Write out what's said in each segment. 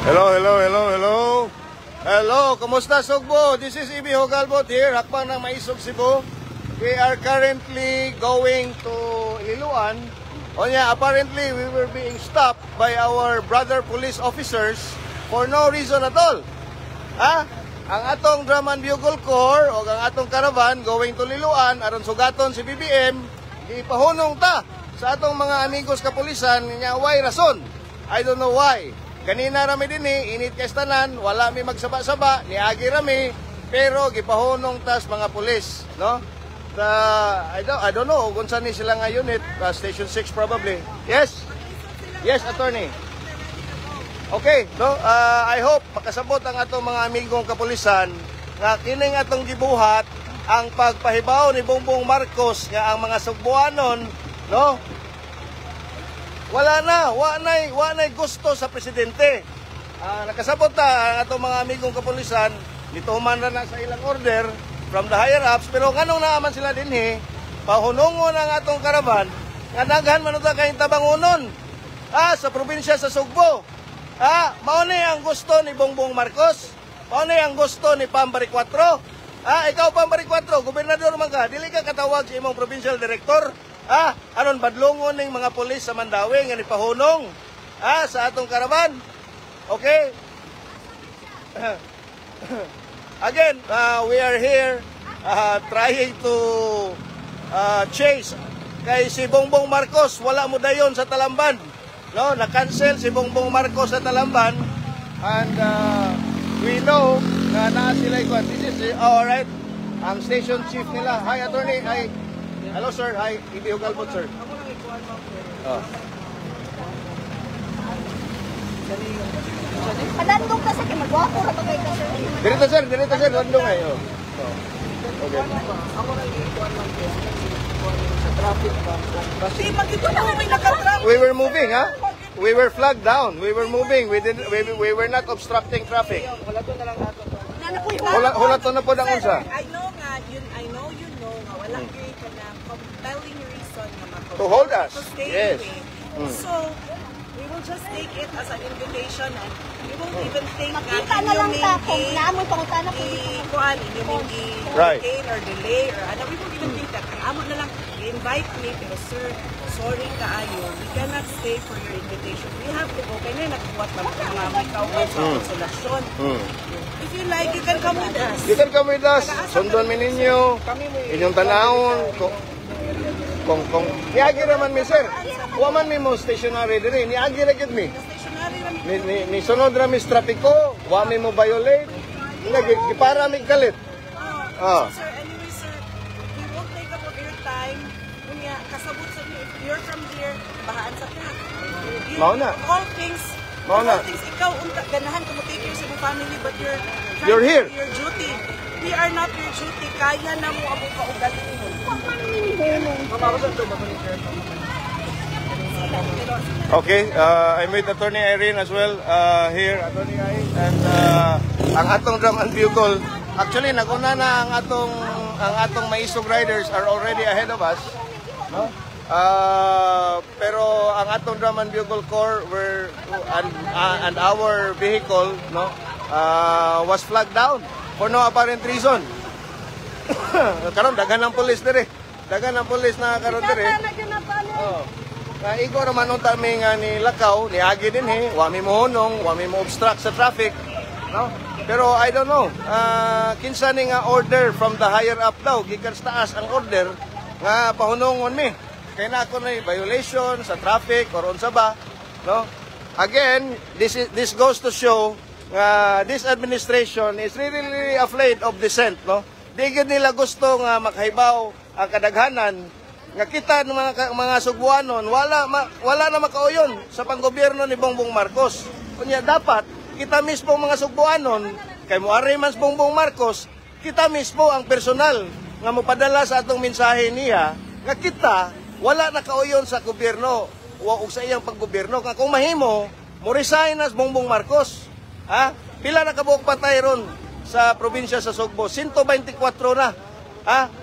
Hello, hello, hello, hello. Hello, kumusta Sugbo? This is Ibi Hogalbot here, Hakbang ng Maisog, Cebu. We are currently going to Liloan. Apparently we were being stopped by our brother police officers for no reason at all. Ang atong Drum and Bugle Corps o ang atong caravan going to Liloan aron sugaton si BBM, gipahunong ta sa atong mga amigos kapulisan nya way rason. I don't know why. Kanina rami din init kay tanan, wala mi magsaba-saba, niagi rami, pero gipahunong tas mga pulis, no? I don't know kung saan ni sila nga unit, Station 6 probably. Yes? Yes, attorney. Okay, no? I hope makasabot ang atong mga amigong kapulisan nga kining atong gibuhat ang pagpahibaw ni Bongbong Marcos nga ang mga Sugboanon, no? Wala na gusto sa presidente. Nakasabot na ang atong mga amigong kapulisan, nituman na sa ilang order from the higher ups, pero nganong naaman sila dinhi, pahunungon ang atong karavan, nga daghan man ito kayong tabangunon, sa probinsya sa Sugbo. Mauni ang gusto ni Bongbong Marcos, mauni ang gusto ni Pambari 4. Ikaw Pambari 4, gobernador man ka, dili ka katawag sa imong provincial director. Aron badlongon ning mga pulis sa Mandawi nga nipahunong sa atong karavan. Okay? Again, we are here trying to chase kay si Bongbong Marcos, wala mo dayon sa Talamban. No, na-cancel si Bongbong Marcos sa Talamban, and we know na naa sila ikuan. This is all right. Ang station chief nila. Hi attorney. Hi. Hello sir, hi, Ibi Hogalbot sir. Padandong ka sa kimagwapo ra bagay ka sir. Dirito sir, landong ay. Okay. Ako nang ikuan man ko sa traffic ba. Kasi magito na may naka-traffic. We were moving, We were flagged down. We were moving. We were not obstructing traffic. Wala to na lang nato to. Hula to na po ang unsa. I know you know nga wala gyud ka na compelling reason nga mako. To hold us. To stay Yes. away. So we will just take it as an invitation and we won't even think nga Makita na lang ta kung naamoy pangutana kung kuan inyong Right. detain or delay or ano, we won't even think that amo na lang invite me pero sir sorry kaayo we cannot stay for your invitation, we have to go kaya nagbuhat na mga may kauban sa konsolasyon. If you like, you can come with us. You can come with us. Sundon mi ninyo. Inyong tanawon. Kung niagi raman mi sir. Wa man mi mo stationary diri. Niagi ra gid mi. Stationary Ni sunod ra mi sa trapiko. Wa mi mo violate. Gipara mi kalit. Sir, anyway sir, we won't take up of your time. Kunya, kasabot sa inyo, if you're from here, bahaan sa truck. Mao na. All things, ikaw, ganahan ka mo take care sa iyong family, but You're here. Your duty. We are not your duty. Kaya na mo ang kaugat mo. Okay, I'm with Attorney Irene as well here, Attorney Irene, and ang atong Drum and Bugle. Actually, naguna na ang atong Maisog riders are already ahead of us, no? Pero ang atong Drum and Bugle Corps and our vehicle, no, was flagged down for no apparent reason. Karon daghan ng pulis dire. Daghan ng pulis na karon dire. Igo raman unta mi nga ni lakaw, ni agi din wa mi mohunong, wa mi mo obstruct sa traffic, no? Pero I don't know. Kinsa ni nga order from the higher up daw, gikan sa taas ang order nga pahunongon mi. Kay na ako na violation sa traffic or unsa ba, no? Again, this goes to show this administration is really afraid of dissent, no? Di gid nila gusto nga makahibaw ang kadaghanan nga kita ng mga Sugboanon wala na makauyon sa panggobyerno ni Bongbong Marcos. Kunya dapat kita mismo mga Sugboanon kay moari man Bongbong Marcos, kita mismo ang personal nga mopadala sa atong mensahe niya nga kita wala na kauyon sa gobyerno o sa iyang paggobyerno. Kung mahimo mo resign as Bongbong Marcos. Pila na kabuok patay ron sa probinsya sa Sugbo? 124 na.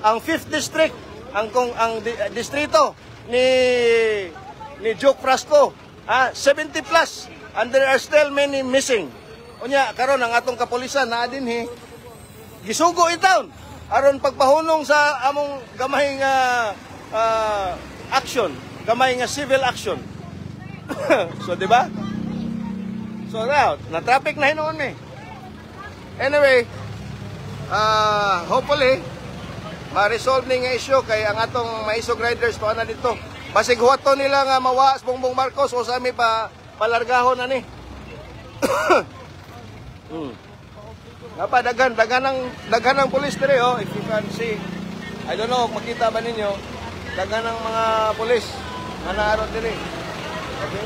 Ang 5th district, ang distrito ni Joke Frasco, 70 plus. And there are still many missing. Unya, karon ang atong kapulisan na dinhi, gisugo itaon. Aron pagpahunong sa among gamay nga action, gamay nga civil action. So, di ba? So, now, na-traffic na hinoon eh. Anyway, hopefully, ma-resolve ni nga issue kay ang atong maisog riders to na dito. Basig huwato nila nga mawaas Bongbong Marcos o sa mi pa palargahon na ni. Napa daghan ng pulis dire oh, if you can see. I don't know, makita ba ninyo? Daghan ng mga pulis nga naaro dire. Okay.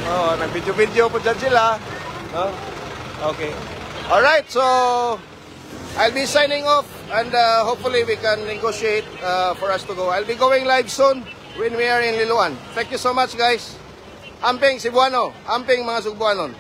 Oh, nag-video po dyan sila. Oh. Okay. All right, so I'll be signing off and hopefully we can negotiate for us to go. I'll be going live soon when we are in Liloan. Thank you so much, guys. Amping Cebuano, amping mga Cebuanon.